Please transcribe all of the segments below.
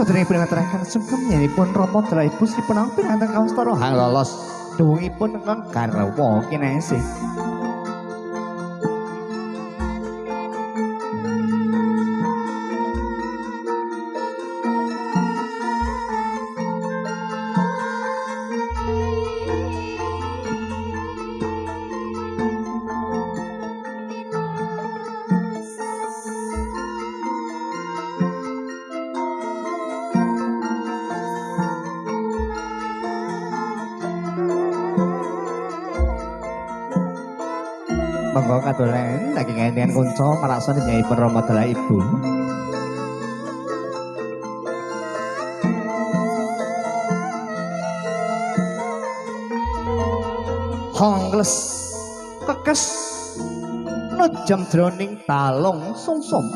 Saderengipun ngaturaken sungkem nyanipun Rama Dala Ibu Sri Penang pinanten kawastara hang lolos duwungipun ingkang garwa kinasih. Monggo kadolen lagi ngendian kunco maraksa nyanyiipun Rama Dala Ibu. Hongles kekes nejam jroning talung sungsum.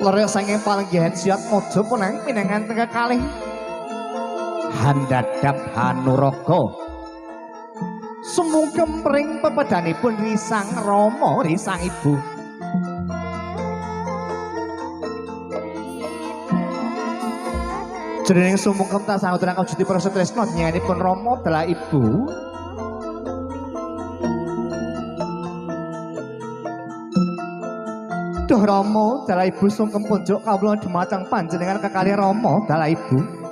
Lerek sanging palenggihan siat mojo punang pinangan tengah kalih. Handadap Hanuraga. Sumungkem pring pepedanipun risang Rama risang Ibu. Jroning sumungkem tansah ngaturaken juti prasa tresna nyanyiipun Rama Dala Ibu. Duh Rama Dala Ibu sungkem punjuk kawula dhumateng panjenengan kekalih Rama Dala Ibu.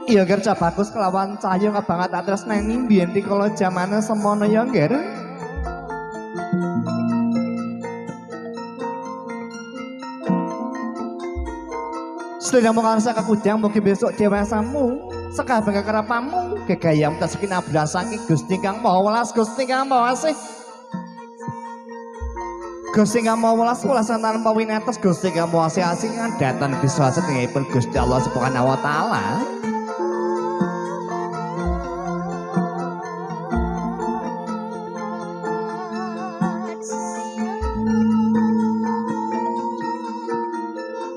Iya ger bagus kelawan cahya kabanget atresnani biyen rikala jamane semono ya ger. Sedaya mongkarsa kakujang mugi besok dewasamu sekabeh kekerapamu gegayam taskin ablasake Gusti Kang Maha Welas Gusti Kang Maha Asih. Gusti Kang Maha Welas welasan tanpa winates Gusti Kang Maha Asih ngandhatan bisa setengahipun Gusti Allah Subhanahu wa taala.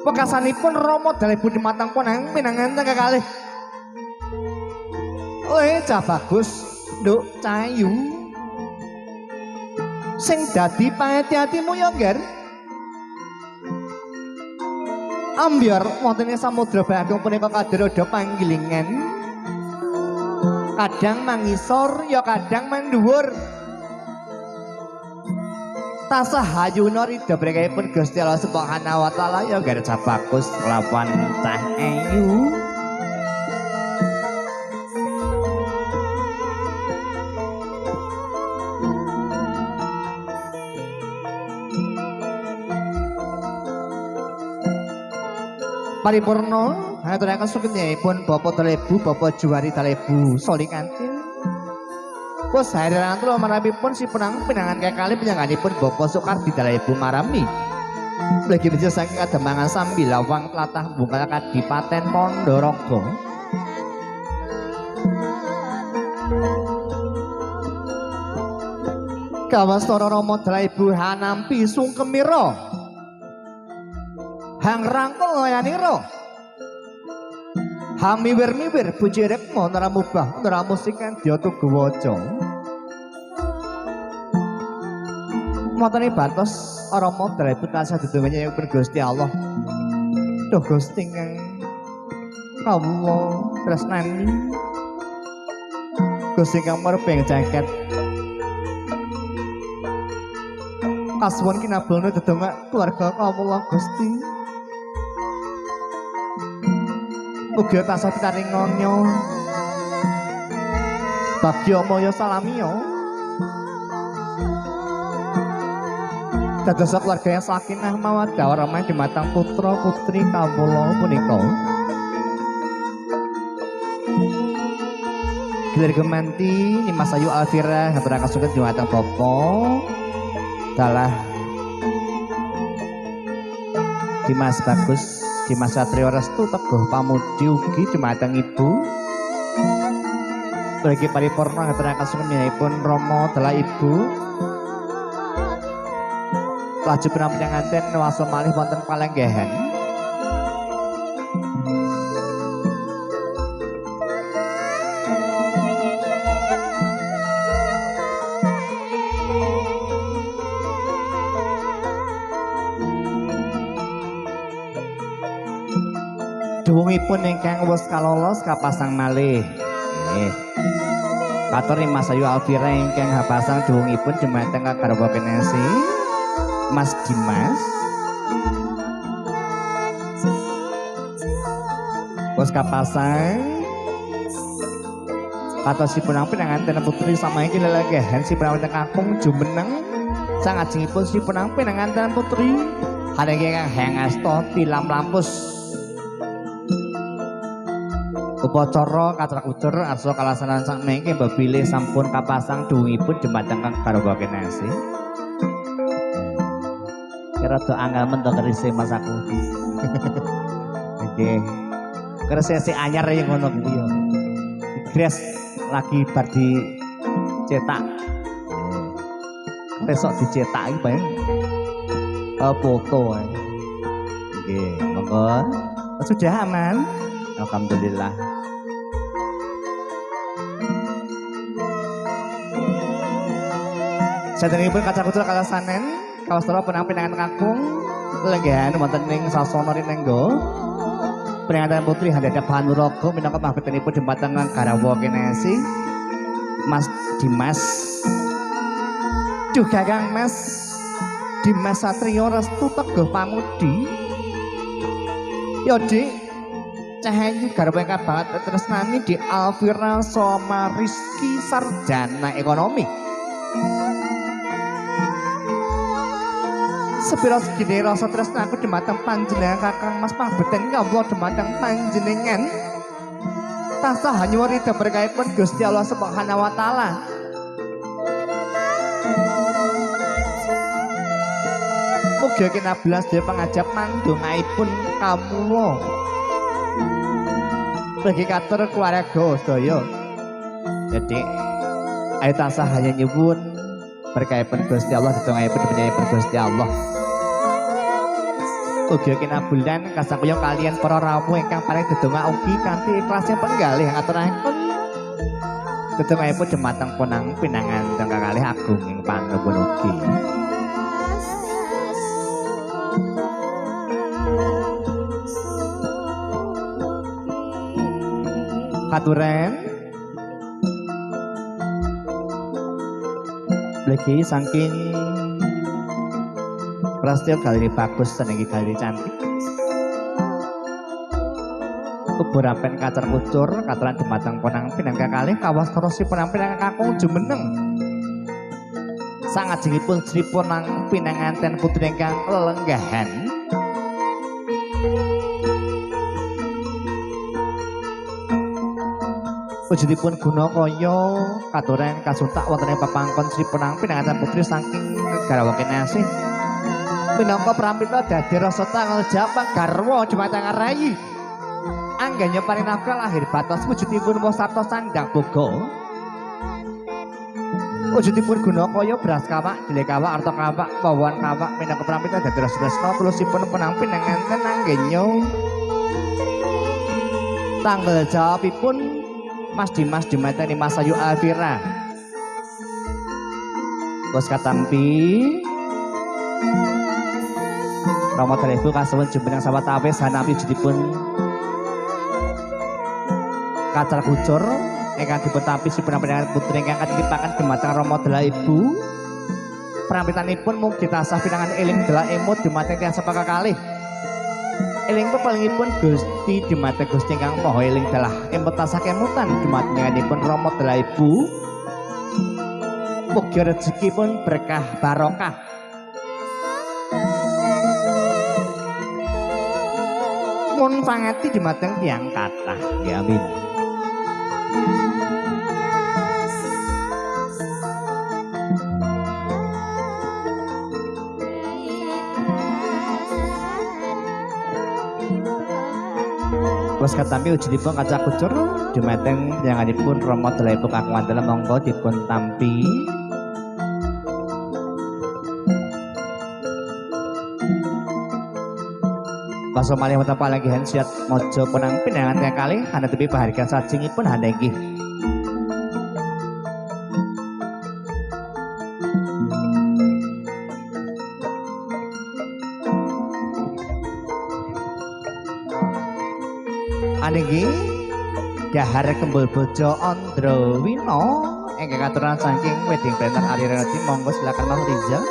Pekasanipun Rama Dala Ibu dimatang punang pinanganten kekalih. Cah bagus, nduk cayu. Sing dadi pangati-atimu ya, Nger. Ambyar wontene samudra bagong punika kadheroda panggilingan. Kadang mangisor ya kadang mandhuwur. Tasah hayuna ridha brekipun Gusti Allah Subhanahu wa taala ya garca bagus lawan cah ayu. Paripurna ngaturaken sugengipun Bapak Dala Ibu, Bapak Juwari Dala Ibu Soli Kantin. Pos hadiran kula marapipun si penang pinangan kekalih penyanganipun Bapak Soekardi Dala Ibu Marami. Lagi bisa saking Kademangan Sambilawang tlatah Bungkal Kadipaten Ponorogo. Kawastara Rama Dala Ibu hanampi sungkemira. Hang rangkul ngoyanira. Hamiwir-miwir bujirek monara mubah nara musikan diotu guwaca. Matane batos Rama Dala Ibu tansah dedonga nyayang Gusti Allah. Duh Gusti kang kawula tresnani. Gusti kang merbeng jagat. Kasuwun kinabulna dedonga keluarga kawula Gusti. Mugi tansah pitaringonya bagya maya salamiya dados keluarga yang sakinah mawaddah warahmah dumateng putra putri kawula punika. Gilir gemanti Nimas Ayu Alfira ngaturaken sugeng dumateng Bapak dalah Dimas Bagus Dimas Satrio Restu Teguh Pamudi ugi dumateng Ibu. Bagi paripurna ngaturaken sugengipun Rama Dala Ibu. Laju penampilanganten waso malih wonten palenggahan. Duwungipun ingkang wis kalolos kapasang malih. Nggih. Katur Mas Ayu Alfira ingkang kapasang duwungipun dumateng garwa Kinesi. Mas Dimas. Wis kapasang katosipun pinanganten putri samaiki lelenggahan si Prawata Kakung jumeneng sangajengipun si pinanganten putri haniki kang hangasta tilam lampus upacara katrakudur arsa kalaksanan sakmengke bilih sampun kapasang duwungipun dumateng garwa Kinesi. Kira do angel men to kerise Mas aku. Nggih. Kerise anyar ya ngono kuwi ya. Gres lagi bar dicetak. Besok dicetak iki bae. Foto ae. Nggih, monggo. Sudah aman? Alhamdulillah. Saderengipun kacakutul kalasanen kawastara penampilan kakung lenggahan wonten ing sasana rinengga. Peringatan putri Handada Panuraga minangka pangbetenipun jembatan garwa Kinesi. Mas Dimas. Duh Kakang Mas Dimas Satrio restu teguh pamudi. Ya Dik, cahayu garwa ingkang banget tresnani di Alfira Soma Rizky Sarjana Ekonomi. Sepira segini rasa tresnaku dumateng panjenengan Kakang Mas pambeten kawula dumateng panjenengan tansah hanyuwun ridho berkahipun Gusti Allah Subhanahu wa taala. Mugi kinablas dhewe pangajap mandongaipun kawula bagi katur keluarga sedaya. Jadi ayo tansah hanya nyuwun berkahipun Gusti Allah ditungahipun menyayipun Gusti Allah. Ugi kinabulan kasangkaya kalian para rawuh ingkang paring dedonga ugi kanthi ikhlasing penggalih ngaturaken dedongahipun dumateng punang pinanganten kakalih agung ing panuwun ugi. Katuren lagi saking Prasetyo galeri bagus senengi galeri cantik. Kuburapen kacer kucur katuran dumateng ponang pinang kakalih kawastara si penampilan kakung jumeneng. Sangajengipun Sri Ponang pinanganten putri ingkang lelenggahan. Wujudipun Gunakaya katuran kasuntak wonten ing pepangkon Sri Ponang pinanganten putri saking garwa Kinesi. Minangka prampita dadi rasa tanggal jawab garwa dumateng rayi. Angganya parinafka lahir batas wujudipun wasarta sandang boga. Wujudipun Gunakaya beras kawak, dile kawak, arta kawak, pawan kawak minangka prampita dadi rasa tresna tulusipun penampi nanganten anggenya. Tanggal jawabipun Mas Dimas dumateng Mas Ayu Alfira. Bos katampi Rama Ibu kasuwun jumeneng sahabat awis hanapi judipun kacar kucur ingkang dipun tampi sipunipun putri ingkang katipaken dumateng Rama Ibu. Prampitanipun mugi tansah pinangan eling delak emut dumateng tiyang sepaka kalih. Eling pepalingipun Gusti dumateng Gusti ingkang Maha eling dalah emut tansah kemutan dumatengipun Rama Ibu. Mugi rezekipun berkah barokah. Mun pangati dumateng tiyang kathah. Ya amin. Wes katampi wujudipun kaca kucur dumateng tiyangipun Rama Ibu kagungan dalem monggo dipun tampi. Paso malih wonten palenggihan siat mojo punang pinanganten kalih hana tepi pahargyan sajengipun hana inggih. Aniki Dahar Kembul Bojo Andrawina ingkang katuran saking wedding planner Ari Renati, monggo silakan Mas Rizal.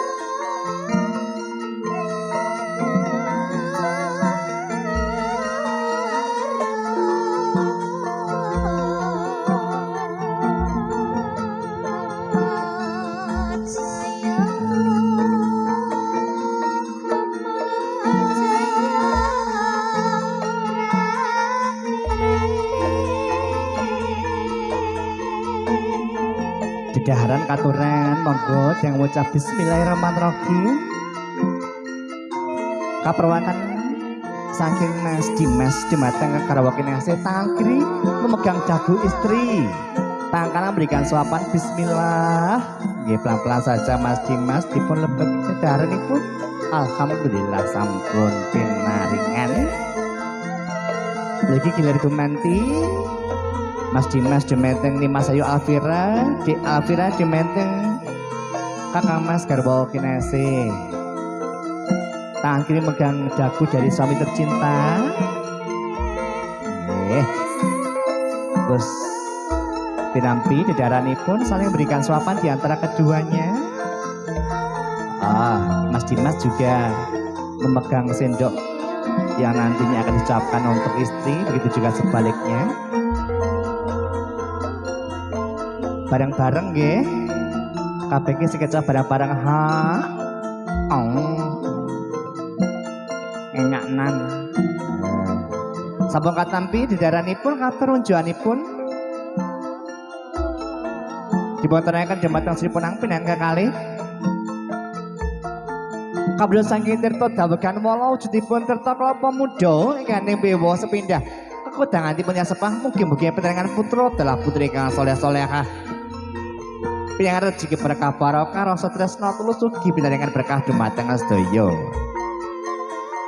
Daharan katuran monggo yang ngucap bismillahirrahmanirrahim. Kaperwakan saking Mas Dimas Demateng karawakin yang setangkri memegang dagu istri. Tangan kanan berikan suapan bismillah. Nggih pelan-pelan saja Mas Dimas dipun lebet daharan itu. Alhamdulillah sampun pinaringan. Lagi gilir tumanti. Mas Dimas Demeteng ni Mas Ayu Alvira, di Alvira Demeteng Kakang Mas Garbo Kinese. Tangan kiri megang dagu dari suami tercinta. Terus pinampi dedaranipun saling berikan suapan di antara keduanya. Mas Dimas juga memegang sendok yang nantinya akan diucapkan untuk istri, begitu juga sebaliknya. Bareng-bareng nggih. KPK sekecap bareng-bareng enyaknan. Sampun katampi didaranipun katur unjuanipun dipuntenaken Demateng Sri Punang Pinang kekalih. Kablo saking tirta dawegan wala wujudipun tirta klapa muda ingkang bewa sepindah kekodanganipun sepah mugi-mugi penterengan putra dalah putri kang soleh-solehah. Pinangan rezeki berkah barokah rasa tresna tulus ugi pinangan berkah dumateng sedaya.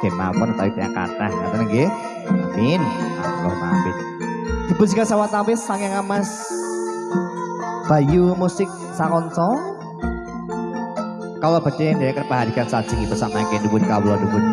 Kemawon utawi tiyang kathah ngoten nggih. Amin. Allahumma amin. Dipujikan sawetawis saking Mas Bayu Musik Sakonco. Kawula badhe nderekaken pahadikan sajeng bersama kenging nuwun kawula nuwun.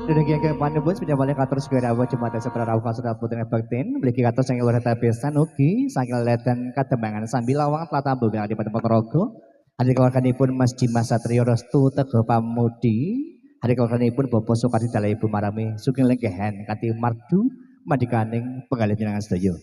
Demikian panjenengan sudah boleh katur segera wa jemaat seperti rawuh kasut putri baktin mligi katur saking luar besan ugi saking leten katembangan sambil lawang tlatambung di Patemon Ponorogo. Hari keluarganipun Mas Dimas Satrio Restu Teguh Pamudi. Hari keluarganipun Bapak Soekardi Dalah Ibu Marami Sugeng Lenggehan kanthi mardu madikaning penggalih jenengan sedaya.